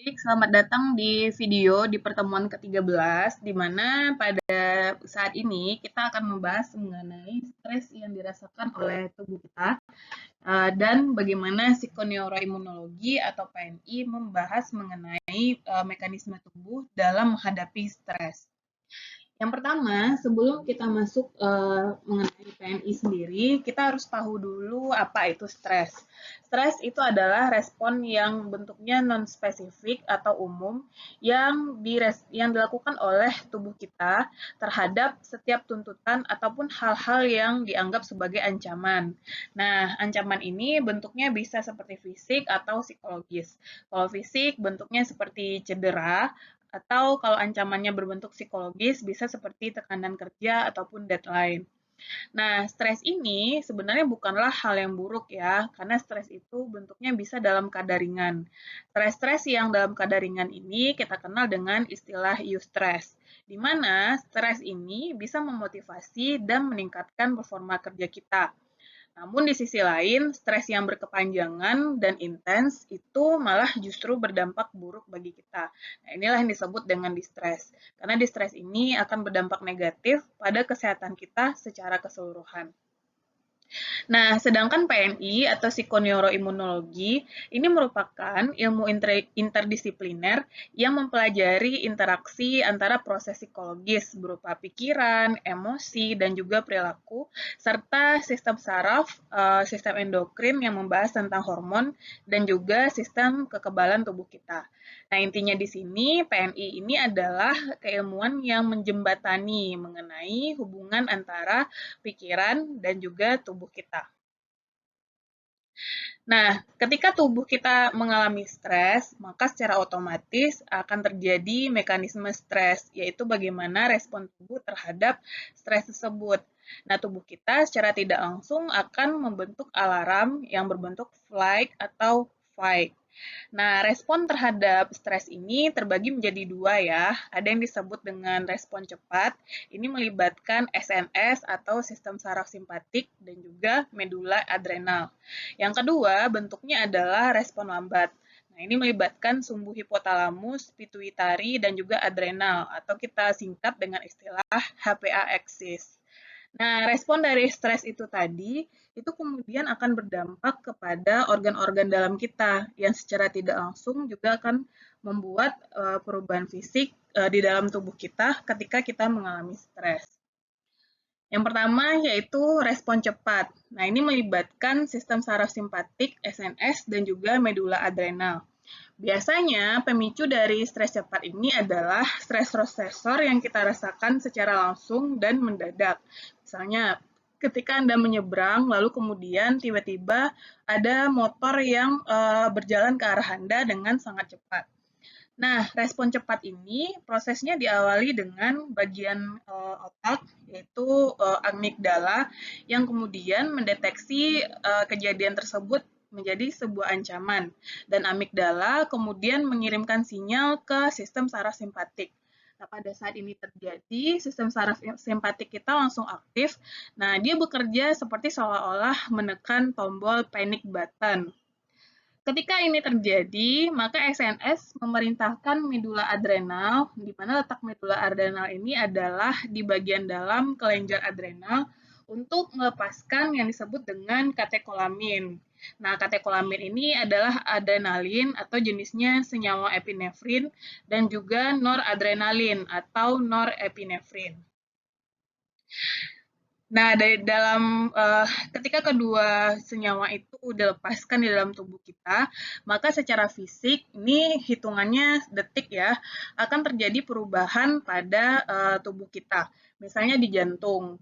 Baik, selamat datang di video di pertemuan ke-13, di mana pada saat ini kita akan membahas mengenai stres yang dirasakan oleh tubuh kita dan bagaimana psikoneuroimunologi atau PNI membahas mengenai mekanisme tubuh dalam menghadapi stres. Yang pertama, sebelum kita masuk mengenai PNI sendiri, kita harus tahu dulu apa itu stres. Stres itu adalah respon yang bentuknya non-spesifik atau umum yang dilakukan oleh tubuh kita terhadap setiap tuntutan ataupun hal-hal yang dianggap sebagai ancaman. Nah, ancaman ini bentuknya bisa seperti fisik atau psikologis. Kalau fisik bentuknya seperti cedera, atau kalau ancamannya berbentuk psikologis bisa seperti tekanan kerja ataupun deadline. Nah, stres ini sebenarnya bukanlah hal yang buruk ya, karena stres itu bentuknya bisa dalam kadar ringan. Stres-stres yang dalam kadar ringan ini kita kenal dengan istilah eustress, di mana stres ini bisa memotivasi dan meningkatkan performa kerja kita. Namun di sisi lain, stres yang berkepanjangan dan intens itu malah justru berdampak buruk bagi kita. Nah, inilah yang disebut dengan distress. Karena distress ini akan berdampak negatif pada kesehatan kita secara keseluruhan. Nah, sedangkan PNI atau psikoneuroimunologi ini merupakan ilmu interdisipliner yang mempelajari interaksi antara proses psikologis berupa pikiran, emosi, dan juga perilaku, serta sistem saraf, sistem endokrin yang membahas tentang hormon, dan juga sistem kekebalan tubuh kita. Nah, intinya di sini PNI ini adalah keilmuan yang menjembatani mengenai hubungan antara pikiran dan juga tubuh kita. Nah, ketika tubuh kita mengalami stres, maka secara otomatis akan terjadi mekanisme stres, yaitu bagaimana respon tubuh terhadap stres tersebut. Nah, tubuh kita secara tidak langsung akan membentuk alarm yang berbentuk flight atau fight. Nah, respon terhadap stres ini terbagi menjadi dua ya. Ada yang disebut dengan respon cepat, ini melibatkan SNS atau sistem saraf simpatik dan juga medula adrenal. Yang kedua, bentuknya adalah respon lambat. Nah, ini melibatkan sumbu hipotalamus, pituitari, dan juga adrenal, atau kita singkat dengan istilah HPA axis. Nah, respon dari stres itu tadi, itu kemudian akan berdampak kepada organ-organ dalam kita yang secara tidak langsung juga akan membuat perubahan fisik di dalam tubuh kita ketika kita mengalami stres. Yang pertama yaitu respon cepat. Nah, ini melibatkan sistem saraf simpatik, SNS, dan juga medula adrenal. Biasanya pemicu dari stres cepat ini adalah stres-stresor yang kita rasakan secara langsung dan mendadak. Misalnya, ketika Anda menyeberang, lalu kemudian tiba-tiba ada motor yang berjalan ke arah Anda dengan sangat cepat. Nah, respon cepat ini prosesnya diawali dengan bagian otak, yaitu amigdala, yang kemudian mendeteksi kejadian tersebut menjadi sebuah ancaman. Dan amigdala kemudian mengirimkan sinyal ke sistem saraf simpatik. Nah, pada saat ini terjadi, sistem saraf simpatik kita langsung aktif. Nah, dia bekerja seperti seolah-olah menekan tombol panic button. Ketika ini terjadi, maka SNS memerintahkan medula adrenal, di mana letak medula adrenal ini adalah di bagian dalam kelenjar adrenal untuk melepaskan yang disebut dengan katekolamin. Nah, katekolamin ini adalah adrenalin atau jenisnya senyawa epinefrin dan juga noradrenalin atau norepinefrin. Nah, ketika kedua senyawa itu dilepaskan di dalam tubuh kita, maka secara fisik ini hitungannya detik ya, akan terjadi perubahan pada tubuh kita. Misalnya di jantung,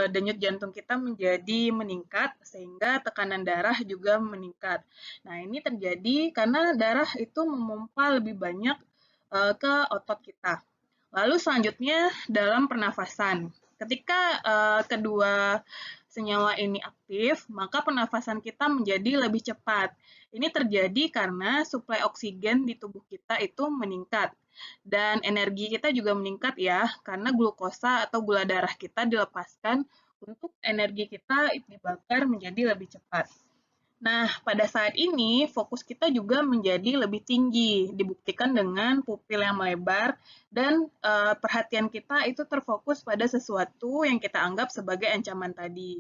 denyut jantung kita menjadi meningkat sehingga tekanan darah juga meningkat. Nah, ini terjadi karena darah itu memompa lebih banyak ke otot kita. Lalu selanjutnya dalam pernafasan. Ketika kedua senyawa ini aktif, maka pernafasan kita menjadi lebih cepat. Ini terjadi karena suplai oksigen di tubuh kita itu meningkat. Dan energi kita juga meningkat ya, karena glukosa atau gula darah kita dilepaskan untuk energi kita dibakar menjadi lebih cepat. Nah, pada saat ini fokus kita juga menjadi lebih tinggi, dibuktikan dengan pupil yang melebar dan perhatian kita itu terfokus pada sesuatu yang kita anggap sebagai ancaman tadi.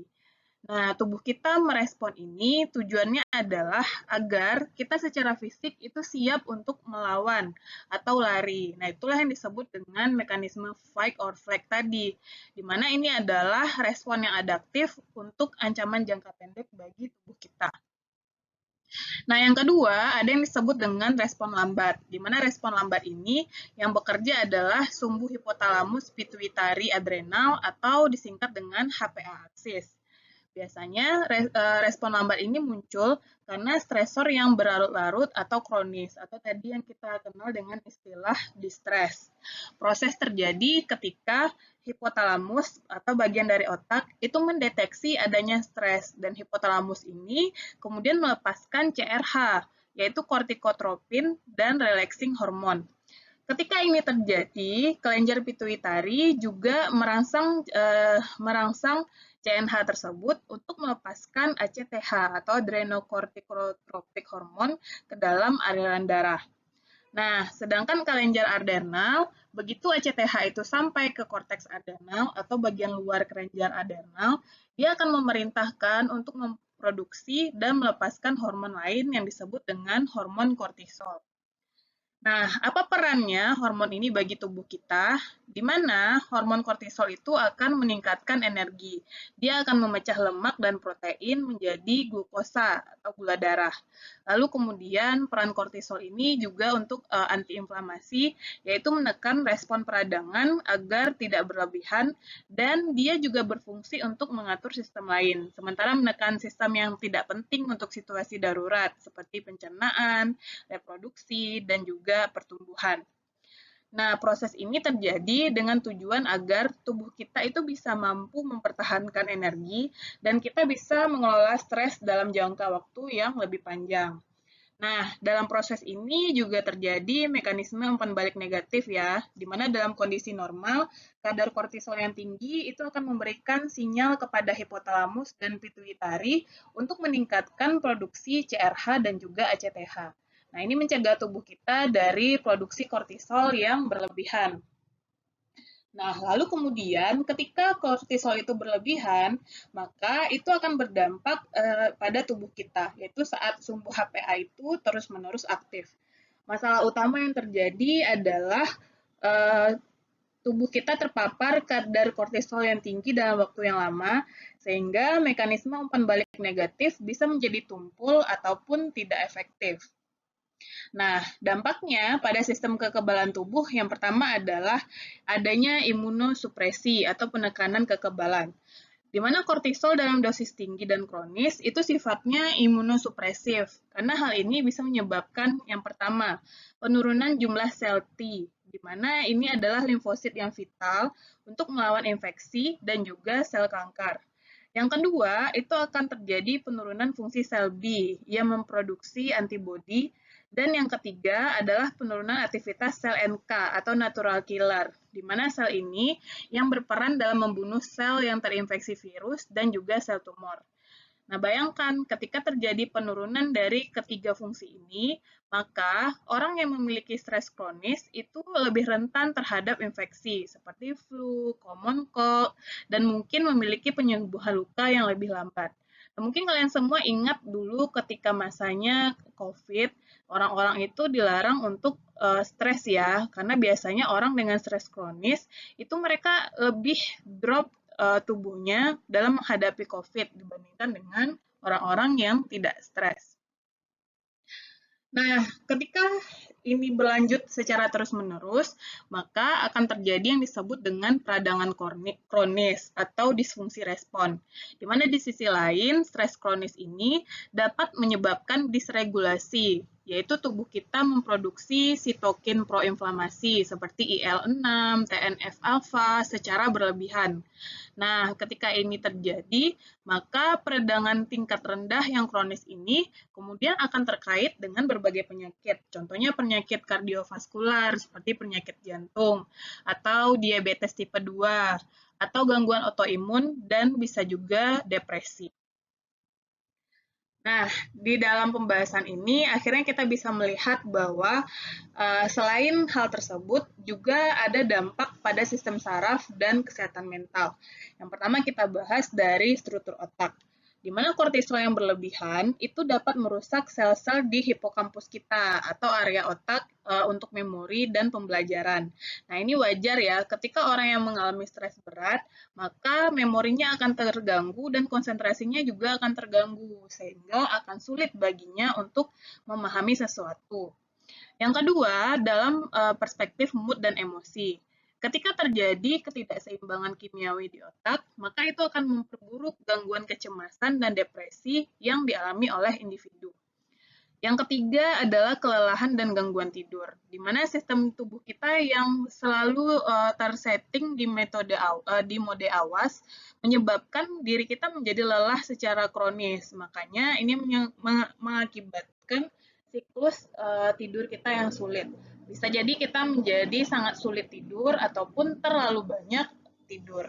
Nah, tubuh kita merespon ini tujuannya adalah agar kita secara fisik itu siap untuk melawan atau lari. Nah, itulah yang disebut dengan mekanisme fight or flight tadi, di mana ini adalah respon yang adaptif untuk ancaman jangka pendek bagi tubuh kita. Nah, yang kedua, ada yang disebut dengan respon lambat, di mana respon lambat ini yang bekerja adalah sumbu hipotalamus pituitari adrenal atau disingkat dengan HPA aksis. Biasanya respon lambat ini muncul karena stresor yang berlarut-larut atau kronis, atau tadi yang kita kenal dengan istilah distress. Proses terjadi ketika hipotalamus atau bagian dari otak itu mendeteksi adanya stres, dan hipotalamus ini kemudian melepaskan CRH, yaitu kortikotropin dan relaxing hormone. Ketika ini terjadi, kelenjar pituitari juga merangsang CNH tersebut untuk melepaskan ACTH atau adrenocorticotropic hormone ke dalam aliran darah. Nah, sedangkan kelenjar adrenal, begitu ACTH itu sampai ke korteks adrenal atau bagian luar kelenjar adrenal, dia akan memerintahkan untuk memproduksi dan melepaskan hormon lain yang disebut dengan hormon kortisol. Nah, apa perannya hormon ini bagi tubuh kita? Di mana hormon kortisol itu akan meningkatkan energi. Dia akan memecah lemak dan protein menjadi glukosa atau gula darah. Lalu kemudian peran kortisol ini juga untuk antiinflamasi, yaitu menekan respon peradangan agar tidak berlebihan, dan dia juga berfungsi untuk mengatur sistem lain. Sementara menekan sistem yang tidak penting untuk situasi darurat, seperti pencernaan, reproduksi, dan juga pertumbuhan. Nah, proses ini terjadi dengan tujuan agar tubuh kita itu bisa mampu mempertahankan energi dan kita bisa mengelola stres dalam jangka waktu yang lebih panjang. Nah, dalam proses ini juga terjadi mekanisme umpan balik negatif ya, di mana dalam kondisi normal, kadar kortisol yang tinggi itu akan memberikan sinyal kepada hipotalamus dan pituitari untuk meningkatkan produksi CRH dan juga ACTH. Nah, ini mencegah tubuh kita dari produksi kortisol yang berlebihan. Nah, lalu kemudian ketika kortisol itu berlebihan, maka itu akan berdampak pada tubuh kita, yaitu saat sumbu HPA itu terus-menerus aktif. Masalah utama yang terjadi adalah eh, tubuh kita terpapar kadar kortisol yang tinggi dalam waktu yang lama, sehingga mekanisme umpan balik negatif bisa menjadi tumpul ataupun tidak efektif. Nah, dampaknya pada sistem kekebalan tubuh yang pertama adalah adanya imunosupresi atau penekanan kekebalan, di mana kortisol dalam dosis tinggi dan kronis itu sifatnya imunosupresif, karena hal ini bisa menyebabkan yang pertama, penurunan jumlah sel T, di mana ini adalah limfosit yang vital untuk melawan infeksi dan juga sel kanker. Yang kedua, itu akan terjadi penurunan fungsi sel B yang memproduksi antibodi, dan yang ketiga adalah penurunan aktivitas sel NK atau natural killer, di mana sel ini yang berperan dalam membunuh sel yang terinfeksi virus dan juga sel tumor. Nah, bayangkan ketika terjadi penurunan dari ketiga fungsi ini, maka orang yang memiliki stres kronis itu lebih rentan terhadap infeksi seperti flu, common cold, dan mungkin memiliki penyembuhan luka yang lebih lambat. Nah, mungkin kalian semua ingat dulu ketika masanya COVID, orang-orang itu dilarang untuk stres ya, karena biasanya orang dengan stres kronis itu mereka lebih drop tubuhnya dalam menghadapi COVID dibandingkan dengan orang-orang yang tidak stres. Nah, ketika ini berlanjut secara terus-menerus, maka akan terjadi yang disebut dengan peradangan kronis atau disfungsi respon, di mana di sisi lain, stres kronis ini dapat menyebabkan disregulasi, yaitu tubuh kita memproduksi sitokin proinflamasi seperti IL-6, TNF-alfa secara berlebihan. Nah, ketika ini terjadi, maka peradangan tingkat rendah yang kronis ini kemudian akan terkait dengan berbagai penyakit. Contohnya penyakit kardiovaskular seperti penyakit jantung atau diabetes tipe 2 atau gangguan autoimun dan bisa juga depresi. Nah, di dalam pembahasan ini akhirnya kita bisa melihat bahwa selain hal tersebut juga ada dampak pada sistem saraf dan kesehatan mental. Yang pertama kita bahas dari struktur otak, di mana kortisol yang berlebihan itu dapat merusak sel-sel di hipokampus kita atau area otak untuk memori dan pembelajaran. Nah, ini wajar ya, ketika orang yang mengalami stres berat, maka memorinya akan terganggu dan konsentrasinya juga akan terganggu, sehingga akan sulit baginya untuk memahami sesuatu. Yang kedua, dalam perspektif mood dan emosi. Ketika terjadi ketidakseimbangan kimiawi di otak, maka itu akan memperburuk gangguan kecemasan dan depresi yang dialami oleh individu. Yang ketiga adalah kelelahan dan gangguan tidur, di mana sistem tubuh kita yang selalu tersetting di mode awas menyebabkan diri kita menjadi lelah secara kronis. Makanya ini mengakibatkan siklus tidur kita yang sulit. Bisa jadi kita menjadi sangat sulit tidur ataupun terlalu banyak tidur.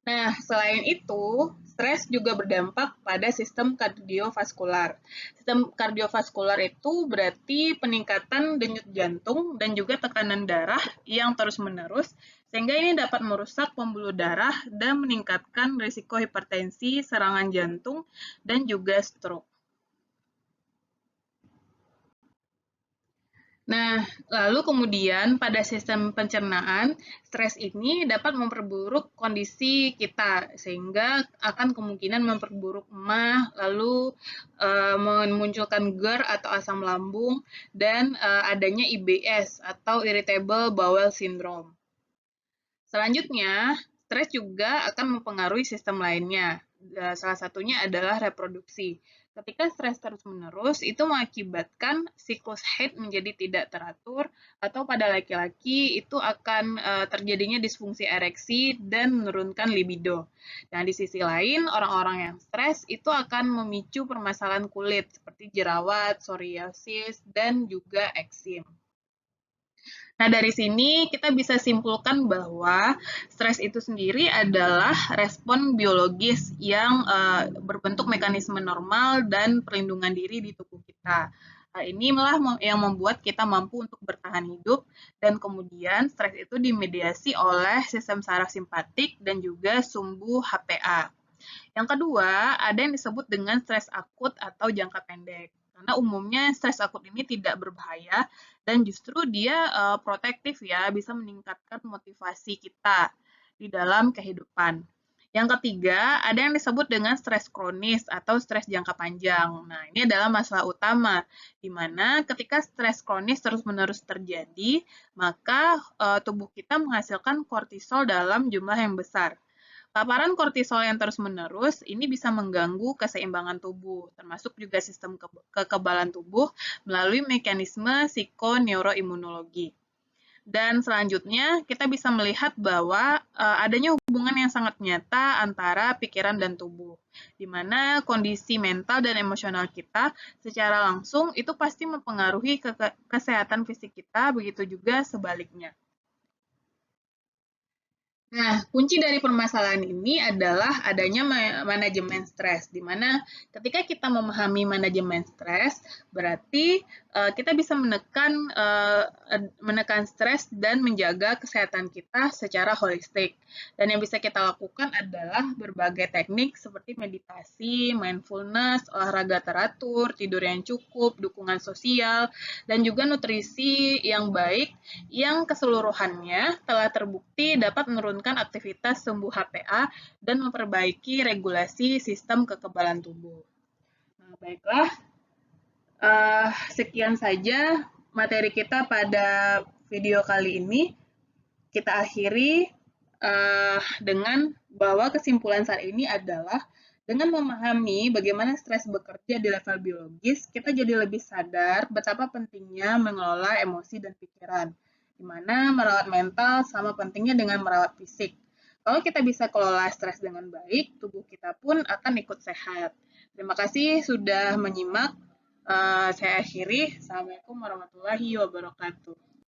Nah, selain itu, stres juga berdampak pada sistem kardiovaskular. Sistem kardiovaskular itu berarti peningkatan denyut jantung dan juga tekanan darah yang terus-menerus, sehingga ini dapat merusak pembuluh darah dan meningkatkan risiko hipertensi, serangan jantung, dan juga stroke. Nah, lalu kemudian pada sistem pencernaan, stres ini dapat memperburuk kondisi kita sehingga akan kemungkinan memperburuk emah, lalu memunculkan GERD atau asam lambung dan adanya IBS atau irritable bowel syndrome. Selanjutnya, stres juga akan mempengaruhi sistem lainnya. Salah satunya adalah reproduksi. Ketika stres terus-menerus, itu mengakibatkan siklus haid menjadi tidak teratur, atau pada laki-laki itu akan terjadinya disfungsi ereksi dan menurunkan libido. Nah, di sisi lain, orang-orang yang stres itu akan memicu permasalahan kulit seperti jerawat, psoriasis, dan juga eksim. Nah, dari sini kita bisa simpulkan bahwa stres itu sendiri adalah respon biologis yang berbentuk mekanisme normal dan perlindungan diri di tubuh kita. Inilah yang membuat kita mampu untuk bertahan hidup dan kemudian stres itu dimediasi oleh sistem saraf simpatik dan juga sumbu HPA. Yang kedua, ada yang disebut dengan stres akut atau jangka pendek. Karena umumnya stres akut ini tidak berbahaya dan justru dia protektif ya, bisa meningkatkan motivasi kita di dalam kehidupan. Yang ketiga, ada yang disebut dengan stres kronis atau stres jangka panjang. Nah, ini adalah masalah utama, di mana ketika stres kronis terus-menerus terjadi, maka tubuh kita menghasilkan kortisol dalam jumlah yang besar. Paparan kortisol yang terus-menerus ini bisa mengganggu keseimbangan tubuh, termasuk juga sistem kekebalan tubuh melalui mekanisme psikoneuroimunologi. Dan selanjutnya kita bisa melihat bahwa adanya hubungan yang sangat nyata antara pikiran dan tubuh, di mana kondisi mental dan emosional kita secara langsung itu pasti mempengaruhi kesehatan fisik kita, begitu juga sebaliknya. Nah, kunci dari permasalahan ini adalah adanya manajemen stres, di mana ketika kita memahami manajemen stres, berarti kita bisa menekan stres dan menjaga kesehatan kita secara holistik. Dan yang bisa kita lakukan adalah berbagai teknik seperti meditasi, mindfulness, olahraga teratur, tidur yang cukup, dukungan sosial, dan juga nutrisi yang baik yang keseluruhannya telah terbukti dapat menurunkan aktivitas sumbu HPA dan memperbaiki regulasi sistem kekebalan tubuh. Nah, baiklah, sekian saja materi kita pada video kali ini. Kita akhiri dengan bahwa kesimpulan saat ini adalah dengan memahami bagaimana stres bekerja di level biologis, kita jadi lebih sadar betapa pentingnya mengelola emosi dan pikiran, di mana merawat mental sama pentingnya dengan merawat fisik. Kalau kita bisa kelola stres dengan baik, tubuh kita pun akan ikut sehat. Terima kasih sudah menyimak. Saya akhiri. Assalamualaikum warahmatullahi wabarakatuh.